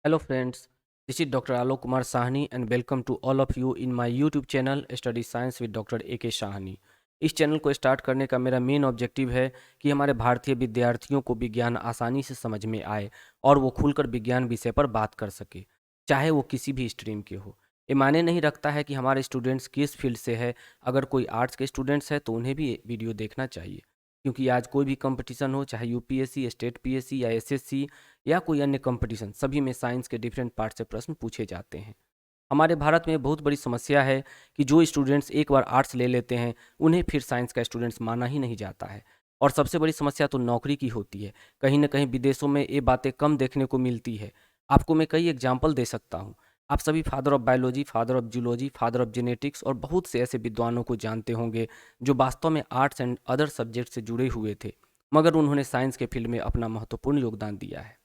Hello friends, this is Dr. Alok Kumar Sahni and welcome to all of you in my YouTube channel Study Science with Dr. A.K. Sahni। इस channel को start करने का मेरा main objective है कि हमारे भारतीय विद्यार्थियों को विज्ञान आसानी से समझ में आए और वो खुलकर विज्ञान विषय पर बात कर सके, चाहे वो किसी भी स्ट्रीम के हो। ये मायने नहीं रखता है कि हमारे स्टूडेंट्स किस फील्ड से है। अगर कोई आर्ट्स के स्टूडेंट्स है तो उन्हें भी ये वीडियो देखना चाहिए, क्योंकि आज कोई भी कंपटीशन हो, चाहे यूपीएससी, स्टेट पीएससी या एसएससी या कोई अन्य कंपटीशन, सभी में साइंस के डिफरेंट पार्ट से प्रश्न पूछे जाते हैं। हमारे भारत में बहुत बड़ी समस्या है कि जो स्टूडेंट्स एक बार आर्ट्स ले लेते हैं उन्हें फिर साइंस का स्टूडेंट्स माना ही नहीं जाता है। और सबसे बड़ी समस्या तो नौकरी की होती है। कहीं ना कहीं विदेशों में ये बातें कम देखने को मिलती है। आपको मैं कई एग्जाम्पल दे सकता हूँ। आप सभी father of biology, father of zoology, father of genetics और बहुत से ऐसे विद्वानों को जानते होंगे जो वास्तव में आर्ट्स एंड अदर सब्जेक्ट से जुड़े हुए थे, मगर उन्होंने साइंस के फील्ड में अपना महत्वपूर्ण योगदान दिया है।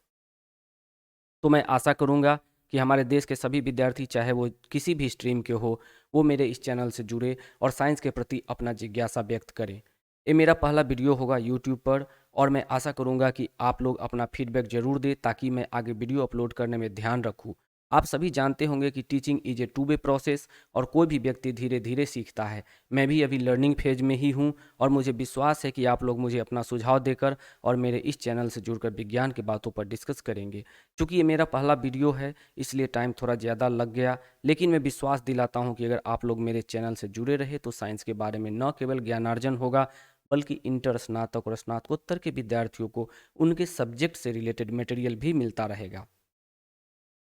तो मैं आशा करूँगा कि हमारे देश के सभी विद्यार्थी, चाहे वो किसी भी स्ट्रीम के हो, वो मेरे इस चैनल से जुड़े और साइंस के प्रति अपना जिज्ञासा व्यक्त करें। ये मेरा पहला वीडियो होगा यूट्यूब पर और मैं आशा करूँगा कि आप लोग अपना फीडबैक ज़रूर दें ताकि मैं आगे वीडियो अपलोड करने में ध्यान रखूँ। आप सभी जानते होंगे कि teaching is a two way process और कोई भी व्यक्ति धीरे धीरे सीखता है। मैं भी अभी लर्निंग फेज में ही हूँ और मुझे विश्वास है कि आप लोग मुझे अपना सुझाव देकर और मेरे इस चैनल से जुड़कर विज्ञान की बातों पर डिस्कस करेंगे। चूँकि ये मेरा पहला वीडियो है इसलिए टाइम थोड़ा ज़्यादा लग गया, लेकिन मैं विश्वास दिलाता हूँ कि अगर आप लोग मेरे चैनल से जुड़े रहे तो साइंस के बारे में न केवल ज्ञानार्जन होगा, बल्कि इंटर, स्नातक और स्नातकोत्तर के विद्यार्थियों को उनके सब्जेक्ट से रिलेटेड मटेरियल भी मिलता रहेगा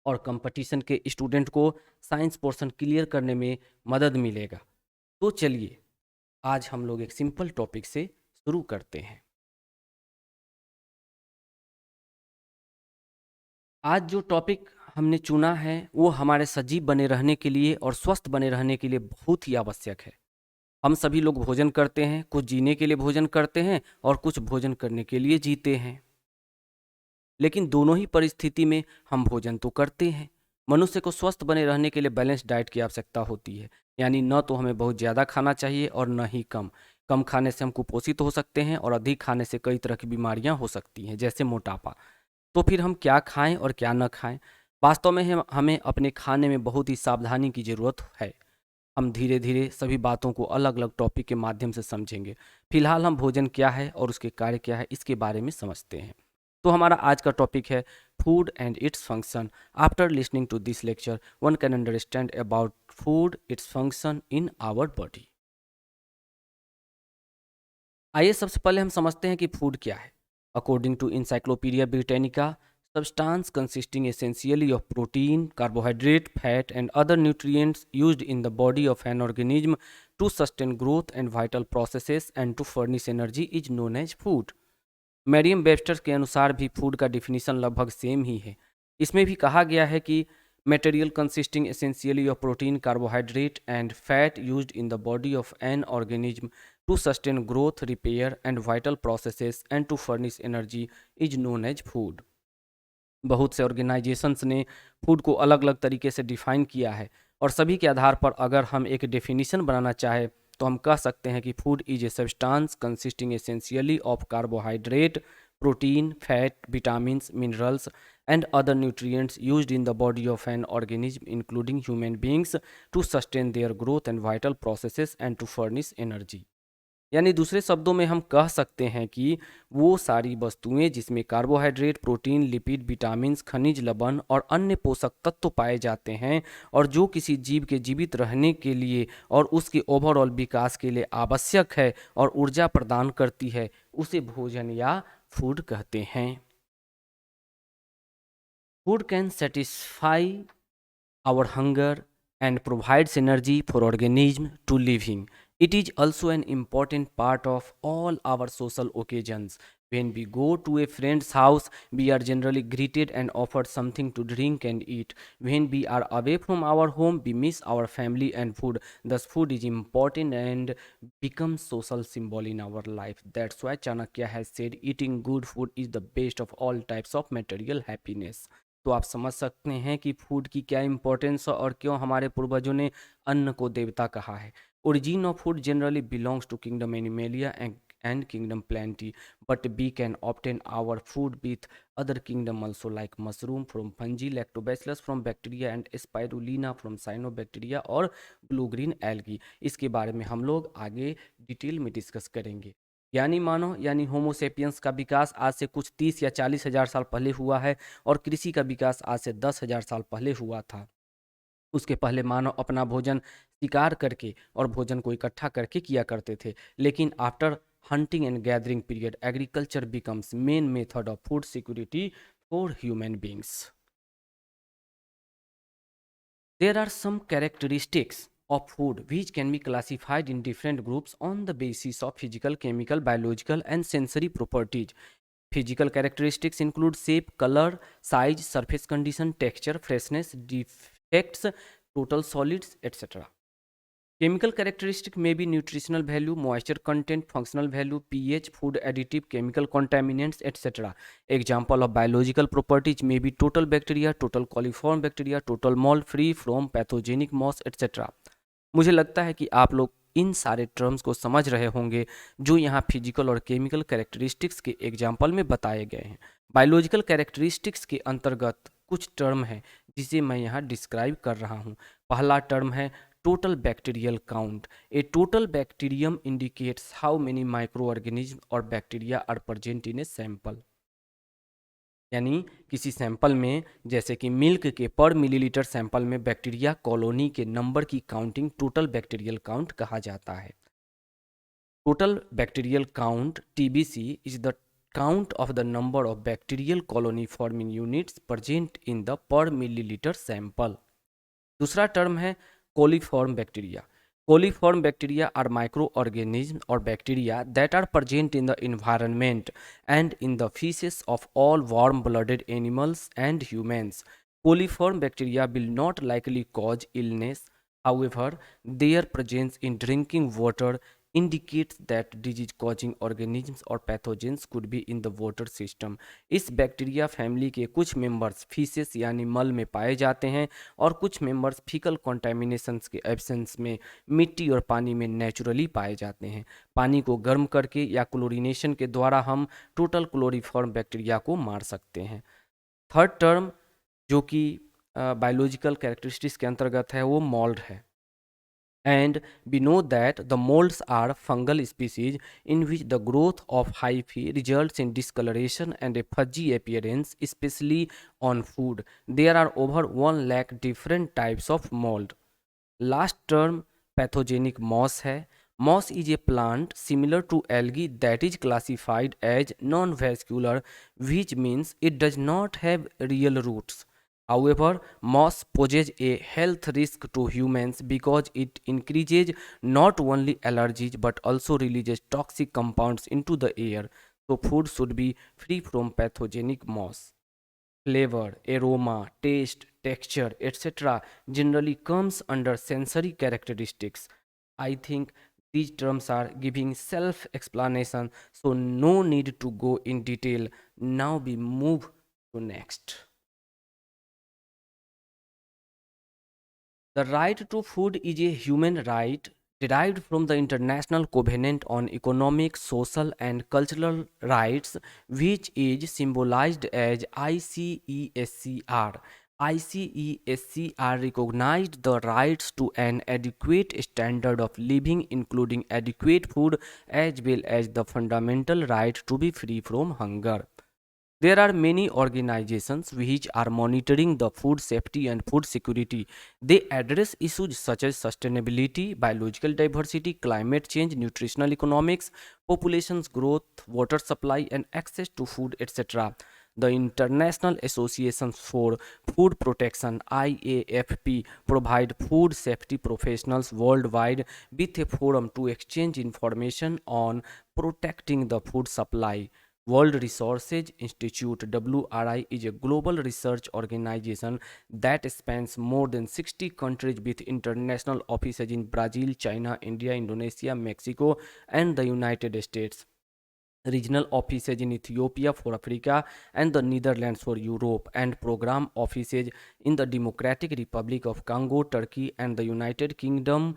और कंपटीशन के स्टूडेंट को साइंस पोर्शन क्लियर करने में मदद मिलेगा। तो चलिए आज हम लोग एक सिंपल टॉपिक से शुरू करते हैं। आज जो टॉपिक हमने चुना है वो हमारे सजीव बने रहने के लिए और स्वस्थ बने रहने के लिए बहुत ही आवश्यक है। हम सभी लोग भोजन करते हैं, कुछ जीने के लिए भोजन करते हैं और कुछ भोजन करने के लिए जीते हैं। लेकिन दोनों ही परिस्थिति में हम भोजन तो करते हैं। मनुष्य को स्वस्थ बने रहने के लिए बैलेंस डाइट की आवश्यकता होती है, यानी न तो हमें बहुत ज़्यादा खाना चाहिए और न ही कम। कम खाने से हम कुपोषित हो सकते हैं और अधिक खाने से कई तरह की बीमारियां हो सकती हैं, जैसे मोटापा। तो फिर हम क्या खाएं और क्या न खाएं? वास्तव में हमें अपने खाने में बहुत ही सावधानी की ज़रूरत है। हम धीरे धीरे सभी बातों को अलग अलग टॉपिक के माध्यम से समझेंगे। फिलहाल हम भोजन क्या है और उसके कार्य क्या है इसके बारे में समझते हैं। तो हमारा आज का टॉपिक है food and its function. After listening to this lecture one can understand about food, its function in our body. आइए सबसे पहले हम समझते हैं कि फूड क्या है। According to Encyclopaedia Britannica, substance consisting essentially of protein, carbohydrate, fat, and other nutrients used in the body of an organism to sustain growth and vital processes and to furnish energy is known as food। Mariam Webster के अनुसार भी food का definition लगभग same ही है। इसमें भी कहा गया है कि material consisting essentially of protein, carbohydrate and fat used in the body of an organism to sustain growth, repair and vital processes and to furnish energy is known as food. बहुत से organisations ने food को अलग अलग तरीके से define किया है और सभी के आधार पर अगर हम एक डेफिनेशन बनाना चाहें तो हम कह सकते हैं कि food is a substance consisting essentially of carbohydrate, protein, fat, vitamins, minerals and other nutrients used in the body of an organism including human beings to sustain their growth and vital processes and to furnish energy. यानी दूसरे शब्दों में हम कह सकते हैं कि वो सारी वस्तुएं जिसमें कार्बोहाइड्रेट, प्रोटीन, लिपिड, विटामिन्स, खनिज, लवण और अन्य पोषक तत्व पाए जाते हैं और जो किसी जीव के जीवित रहने के लिए और उसके ओवरऑल विकास के लिए आवश्यक है और ऊर्जा प्रदान करती है, उसे भोजन या फूड कहते हैं। Food can satisfy our hunger and provides energy for organism to living. It is also an important part of all our social occasions. When we go to a friend's house, we are generally greeted and offered something to drink and eat. When we are away from our home, we miss our family and food. Thus, food is important and becomes social symbol in our life. That's why Chanakya has said, eating good food is the best of all types of material happiness। तो आप समझ सकते हैं कि food की क्या importance है और क्यों हमारे पूर्वजों ने अन्न को देवता कहा है। Origin of food generally belongs to kingdom Animalia and kingdom plenty, but we can obtain our food with other kingdom also, like mushroom from fungi, lactobacillus from bacteria, and spirulina from cyanobacteria और blue green algae. इसके बारे में हम लोग आगे detail में discuss करेंगे। यानी मानो यानी होमोसेपियंस का विकास आज से कुछ 30 या 40 हजार साल पहले हुआ है, और कृषि का विकास आज से 10,000 साल पहले हुआ था। उसके पहले मानव अपना भोजन शिकार करके और भोजन को इकट्ठा करके किया करते थे, लेकिन after hunting and gathering period agriculture becomes main method of food security for human beings. There are some characteristics of food which can be classified in different groups on the basis of physical, chemical, biological, and sensory properties. Physical characteristics include shape, color, size, surface condition, texture, freshness, defects, total solids, etc. Chemical characteristic may be nutritional value, moisture content, functional value, pH, food additive, chemical contaminants, etc. Example of biological properties may be total bacteria, total coliform bacteria, total mold free from pathogenic moss, etc. मुझे लगता है कि आप लोग इन सारे terms को समझ रहे होंगे जो यहाँ फिजिकल और केमिकल कैरेक्टरिस्टिक्स के एग्जाम्पल में बताए गए हैं। बायोलॉजिकल कैरेक्टरिस्टिक्स के अंतर्गत कुछ टर्म है जिसे मैं यहाँ डिस्क्राइब कर रहा हूँ। पहला टर्म है total bacterial count. A total bacterium indicates how many microorganisms or bacteria are present in a sample. यानी किसी सैंपल में, जैसे कि मिल्क के पर मिलीलीटर सैंपल में बैक्टीरिया कॉलोनी के नंबर की काउंटिंग टोटल बैक्टीरियल काउंट कहा जाता है। Total bacterial count TBC is the count of the number of bacterial colony forming units present in the per milliliter sample. दूसरा term है coliform bacteria. Coliform bacteria are microorganisms or bacteria that are present in the environment and in the feces of all warm-blooded animals and humans. Coliform bacteria will not likely cause illness. However, their presence in drinking water indicates that disease-causing organisms or pathogens could be in the water system. इस bacteria family के कुछ members faeces यानी मल में पाए जाते हैं, और कुछ मेंबर्स फीकल कॉन्टेमिनेशंस के एब्सेंस में मिट्टी और पानी में नेचुरली पाए जाते हैं। पानी को गर्म करके या क्लोरीनेशन के द्वारा हम टोटल क्लोरीफॉर्म बैक्टीरिया को मार सकते हैं। थर्ड टर्म जो कि बायोलॉजिकल कैरेक्टरिस्टिक्स के अंतर्गत है वो मोल्ड है। And we know that the molds are fungal species in which the growth of hyphae results in discoloration and a fuzzy appearance, especially on food. There are over 1 lakh different types of mold. Last term pathogenic moss है. Moss is a plant similar to algae that is classified as non-vascular, which means it does not have real roots. However, moss poses a health risk to humans because it increases not only allergies but also releases toxic compounds into the air. So food should be free from pathogenic moss. Flavor, aroma, taste, texture, etc. generally comes under sensory characteristics. I think these terms are giving self-explanation, so no need to go in detail. Now we move to next. The right to food is a human right derived from the International Covenant on Economic, Social and Cultural Rights, which is symbolized as ICESCR. ICESCR recognized the rights to an adequate standard of living, including adequate food, as well as the fundamental right to be free from hunger. There are many organizations which are monitoring the food safety and food security. They address issues such as sustainability, biological diversity, climate change, nutritional economics, population's growth, water supply, and access to food, etc. The International Associations for Food Protection IAFP provide food safety professionals worldwide with a forum to exchange information on protecting the food supply. World Resources Institute WRI is a global research organization that spans more than 60 countries with international offices in Brazil, China, India, Indonesia, Mexico, and the United States. Regional offices in Ethiopia for Africa and the Netherlands for Europe, and program offices in the Democratic Republic of Congo, Turkey, and the United Kingdom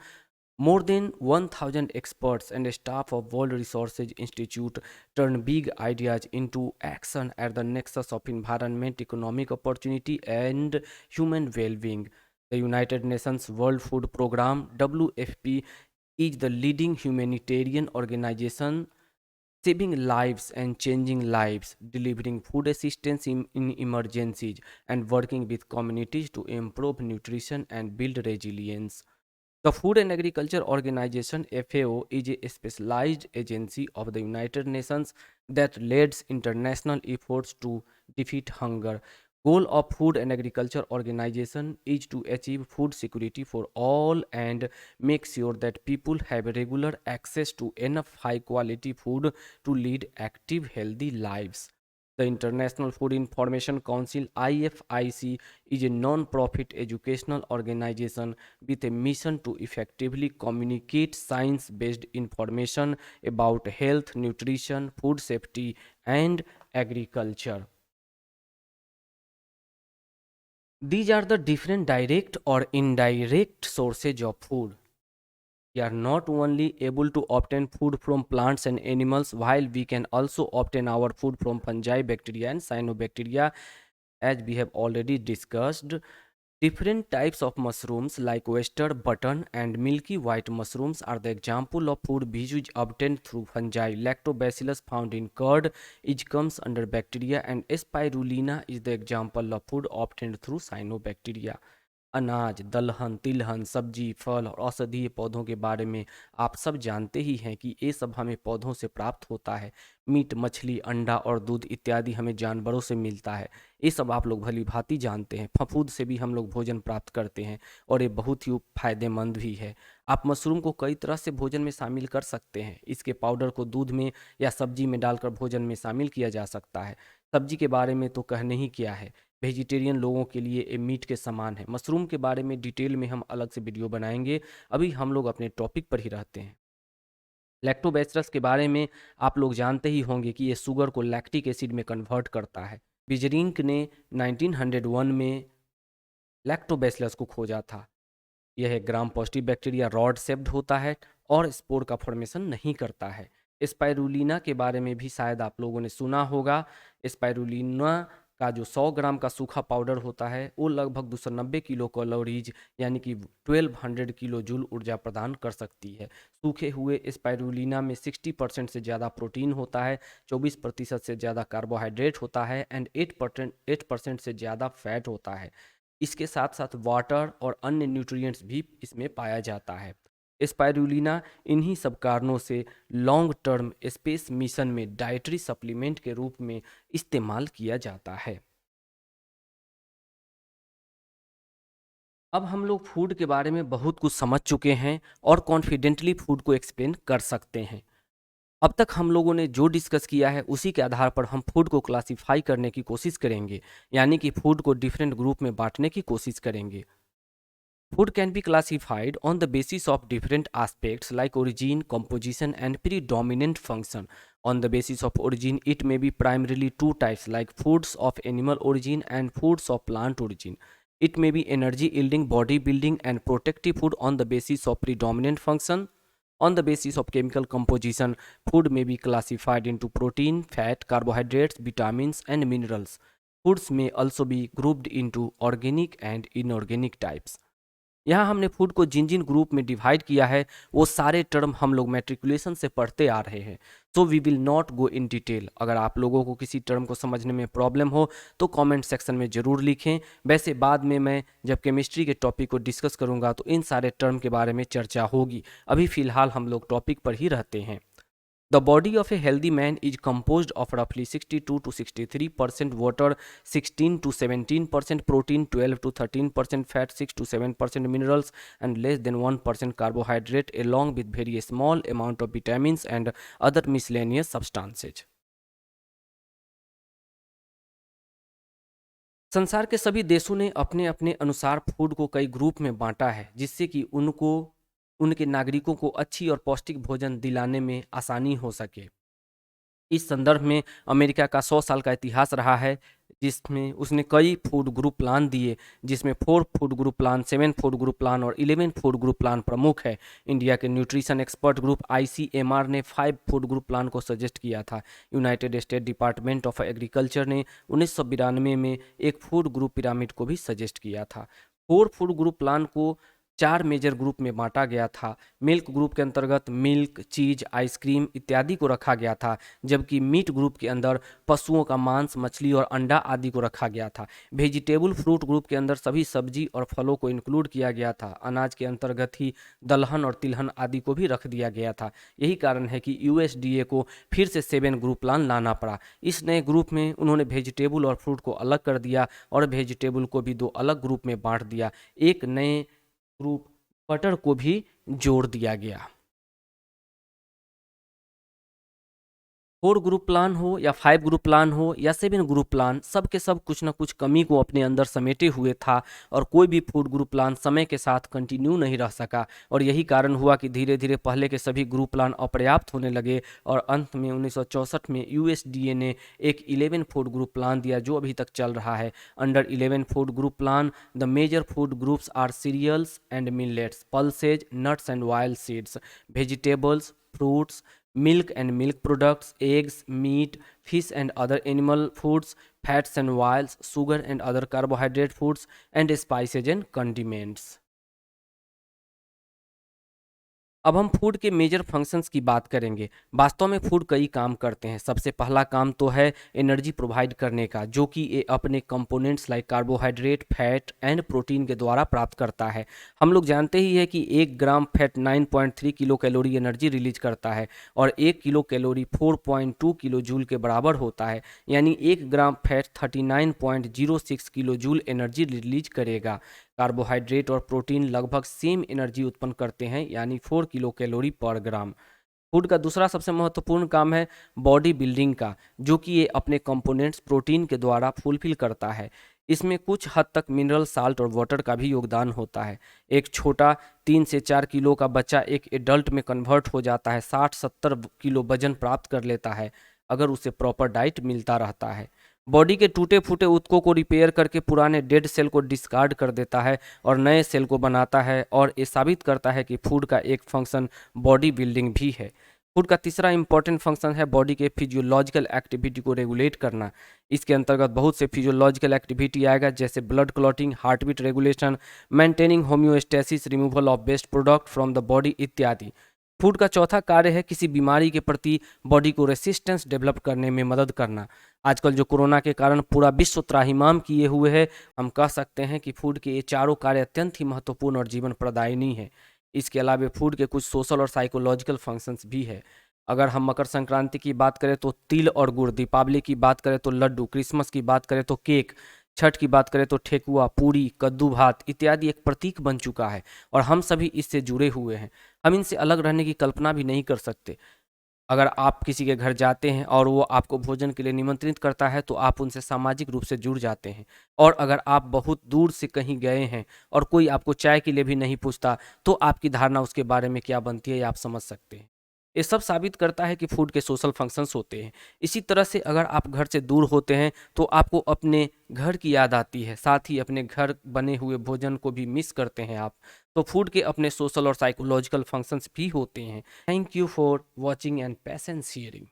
More than 1,000 experts and staff of World Resources Institute turn big ideas into action at the nexus of environment, economic opportunity, and human well-being. The United Nations World Food Programme (WFP) is the leading humanitarian organization saving lives and changing lives, delivering food assistance in emergencies, and working with communities to improve nutrition and build resilience. The Food and Agriculture Organization (FAO) is a specialized agency of the United Nations that leads international efforts to defeat hunger. Goal of Food and Agriculture Organization is to achieve food security for all and make sure that people have regular access to enough high quality food to lead active healthy lives. The International Food Information Council (IFIC) is a non-profit educational organization with a mission to effectively communicate science-based information about health, nutrition, food safety, and agriculture. These are the different direct or indirect sources of food. We are not only able to obtain food from plants and animals, while we can also obtain our food from fungi, bacteria, and cyanobacteria, as we have already discussed. Different types of mushrooms like oyster, button, and milky white mushrooms are the example of food which obtained through fungi. Lactobacillus found in curd is comes under bacteria, and spirulina is the example of food obtained through cyanobacteria. अनाज, दलहन, तिलहन, सब्जी, फल और औषधीय पौधों के बारे में आप सब जानते ही हैं कि ये सब हमें पौधों से प्राप्त होता है। मीट, मछली, अंडा और दूध इत्यादि हमें जानवरों से मिलता है। ये सब आप लोग भली भांति जानते हैं। फफूंद से भी हम लोग भोजन प्राप्त करते हैं और ये बहुत ही फायदेमंद भी है। आप मशरूम को कई तरह से भोजन में शामिल कर सकते हैं। इसके पाउडर को दूध में या सब्जी में डालकर भोजन में शामिल किया जा सकता है। सब्जी के बारे में तो कहने ही क्या है, वेजिटेरियन लोगों के लिए ये मीट के समान है। मशरूम के बारे में डिटेल में हम अलग से वीडियो बनाएंगे। अभी हम लोग अपने टॉपिक पर ही रहते हैं। लैक्टोबैसिलस के बारे में आप लोग जानते ही होंगे कि ये शुगर को लैक्टिक एसिड में कन्वर्ट करता है। बिजरिंक ने 1901 में लैक्टोबैसिलस को खोजा था। यह एक gram positive bacteria rod shaped होता है और स्पोर का फॉर्मेशन नहीं करता है। स्पाइरुलिना के बारे में भी शायद आप लोगों ने सुना होगा। स्पाइरुलिना का जो 100 ग्राम का सूखा पाउडर होता है वो लगभग 290 किलो कैलोरीज यानी कि 1200 किलो जूल ऊर्जा प्रदान कर सकती है। सूखे हुए स्पाइरुलिना में 60% से ज़्यादा प्रोटीन होता है, 24% से ज़्यादा कार्बोहाइड्रेट होता है एंड 8% से ज़्यादा फैट होता है। इसके साथ साथ वाटर और अन्य न्यूट्रिएंट्स भी इसमें पाया जाता है। स्पाइरुलिना इन्हीं सब कारणों से लॉन्ग टर्म स्पेस मिशन में डाइटरी सप्लीमेंट के रूप में इस्तेमाल किया जाता है। अब हम लोग फूड के बारे में बहुत कुछ समझ चुके हैं और कॉन्फिडेंटली फूड को एक्सप्लेन कर सकते हैं। अब तक हम लोगों ने जो डिस्कस किया है उसी के आधार पर हम फूड को क्लासिफाई करने की कोशिश करेंगे, यानी कि फूड को डिफरेंट ग्रुप में बांटने की कोशिश करेंगे। Food can be classified on the basis of different aspects like origin, composition, and predominant function. On the basis of origin, it may be primarily two types like foods of animal origin and foods of plant origin. It may be energy yielding, body building, and protective food on the basis of predominant function. On the basis of chemical composition, food may be classified into protein, fat, carbohydrates, vitamins, and minerals. Foods may also be grouped into organic and inorganic types. यहाँ हमने food को जिन जिन group में divide किया है वो सारे term हम लोग मैट्रिकुलेशन से पढ़ते आ रहे हैं, so we will not go in detail. अगर आप लोगों को किसी टर्म को समझने में प्रॉब्लम हो तो कमेंट सेक्शन में ज़रूर लिखें। वैसे बाद में मैं जब केमिस्ट्री के टॉपिक को डिस्कस करूँगा तो इन सारे टर्म के बारे में चर्चा होगी। अभी फ़िलहाल हम लोग टॉपिक पर ही रहते हैं। The body of a healthy man is composed of roughly 62 to 63% water, 16 to 17% protein, 12 to 13% fat, 6 to 7% minerals, and less than 1% carbohydrate, along with very small amount of vitamins and other miscellaneous substances. संसार के सभी देशों ने अपने अपने अनुसार food को कई ग्रुप में बांटा है, जिससे कि उनको उनके नागरिकों को अच्छी और पौष्टिक भोजन दिलाने में आसानी हो सके। इस संदर्भ में अमेरिका का 100 साल का इतिहास रहा है, जिसमें उसने कई फूड ग्रुप प्लान दिए, जिसमें 4 food group plan, 7 food group plan और 11 फूड ग्रुप प्लान प्रमुख है। इंडिया के न्यूट्रिशन एक्सपर्ट ग्रुप ICMR ने 5 फूड ग्रुप प्लान को सजेस्ट किया था। United state department of agriculture ने 1992 में एक फूड ग्रुप पिरामिड को भी सजेस्ट किया था। 4 फूड ग्रुप प्लान को 4 मेजर ग्रुप में बांटा गया था। मिल्क ग्रुप के अंतर्गत मिल्क, चीज, आइसक्रीम इत्यादि को रखा गया था, जबकि मीट ग्रुप के अंदर पशुओं का मांस, मछली और अंडा आदि को रखा गया था। वेजिटेबल फ्रूट ग्रुप के अंदर सभी सब्जी और फलों को इंक्लूड किया गया था। अनाज के अंतर्गत ही दलहन और तिलहन आदि को भी रख दिया गया था। यही कारण है कि USDA को फिर से 7 ग्रुप प्लान लाना पड़ा। इस नए ग्रुप में उन्होंने वेजिटेबल और फ्रूट को अलग कर दिया और वेजिटेबल को भी 2 अलग ग्रुप में बांट दिया। एक नए ग्रुप बटर को भी जोड़ दिया गया। 4 ग्रुप प्लान हो या 5 ग्रुप प्लान हो या 7 ग्रुप प्लान, सब के सब कुछ ना कुछ कमी को अपने अंदर समेटे हुए था और कोई भी फूड ग्रुप प्लान समय के साथ कंटिन्यू नहीं रह सका और यही कारण हुआ कि धीरे धीरे पहले के सभी ग्रुप प्लान अपर्याप्त होने लगे और अंत में 1964 में USDA ने एक 11 फूड ग्रुप प्लान दिया, जो अभी तक चल रहा है। Under 11 food group plan the major food groups are cereals and millets, pulses, nuts and wild seeds, vegetables, fruits, milk and milk products, eggs, meat, fish and other animal foods, fats and oils, sugar and other carbohydrate foods, and spices and condiments. अब हम food के major functions की बात करेंगे। वास्तव में food कई काम करते हैं। सबसे पहला काम तो है एनर्जी प्रोवाइड करने का, जो कि ये अपने components like carbohydrate, fat and protein के द्वारा प्राप्त करता है। हम लोग जानते ही है कि 1 ग्राम fat 9.3 kilo calorie energy release करता है और 1 किलो कैलोरी 4.2 किलो जूल के बराबर होता है, यानी 1 ग्राम fat 39.06 kilo joule energy release करेगा। कार्बोहाइड्रेट और प्रोटीन लगभग सेम एनर्जी उत्पन्न करते हैं, यानी 4 किलो कैलोरी पर ग्राम। फूड का दूसरा सबसे महत्वपूर्ण काम है बॉडी बिल्डिंग का, जो कि ये अपने कंपोनेंट्स प्रोटीन के द्वारा फुलफिल करता है। इसमें कुछ हद तक मिनरल, साल्ट और वाटर का भी योगदान होता है। एक छोटा 3 से 4 किलो का बच्चा एक एडल्ट में कन्वर्ट हो जाता है, 60-70 किलो वजन प्राप्त कर लेता है अगर उसे प्रॉपर डाइट मिलता रहता है। बॉडी के टूटे फूटे ऊतकों को रिपेयर करके पुराने डेड सेल को डिस्कार्ड कर देता है और नए सेल को बनाता है, और ये साबित करता है कि फूड का एक फंक्शन बॉडी बिल्डिंग भी है। फूड का तीसरा इंपॉर्टेंट फंक्शन है बॉडी के फिजियोलॉजिकल एक्टिविटी को रेगुलेट करना। इसके अंतर्गत बहुत से फिजियोलॉजिकल एक्टिविटी आएगा, जैसे blood clotting, heart beat regulation, maintaining homeostasis, removal of waste product from the body इत्यादि। फूड का चौथा कार्य है किसी बीमारी के प्रति बॉडी को रेसिस्टेंस डेवलप करने में मदद करना। आजकल जो कोरोना के कारण पूरा विश्व त्राहिमाम किए हुए है, हम कह सकते हैं कि फूड के ये चारों कार्य अत्यंत ही महत्वपूर्ण और जीवन प्रदायिनी है। इसके अलावा फूड के कुछ सोशल और साइकोलॉजिकल फंक्शंस भी है। अगर हम मकर संक्रांति की बात करें तो तिल और गुड़, दीपावली की बात करें तो लड्डू, क्रिसमस की बात करें तो केक, छठ की बात करें तो ठेकुआ, पूरी, कद्दू भात इत्यादि एक प्रतीक बन चुका है और हम सभी इससे जुड़े हुए हैं। हम इनसे अलग रहने की कल्पना भी नहीं कर सकते। अगर आप किसी के घर जाते हैं और वो आपको भोजन के लिए निमंत्रित करता है तो आप उनसे सामाजिक रूप से जुड़ जाते हैं, और अगर आप बहुत दूर से कहीं गए हैं और कोई आपको चाय के लिए भी नहीं पूछता तो आपकी धारणा उसके बारे में क्या बनती है, ये आप समझ सकते हैं। ये सब साबित करता है कि फूड के सोशल फंक्शंस होते हैं। इसी तरह से अगर आप घर से दूर होते हैं तो आपको अपने घर की याद आती है, साथ ही अपने घर बने हुए भोजन को भी मिस करते हैं आप। तो फूड के अपने सोशल और साइकोलॉजिकल फंक्शंस भी होते हैं। Thank you for watching and patience hearing.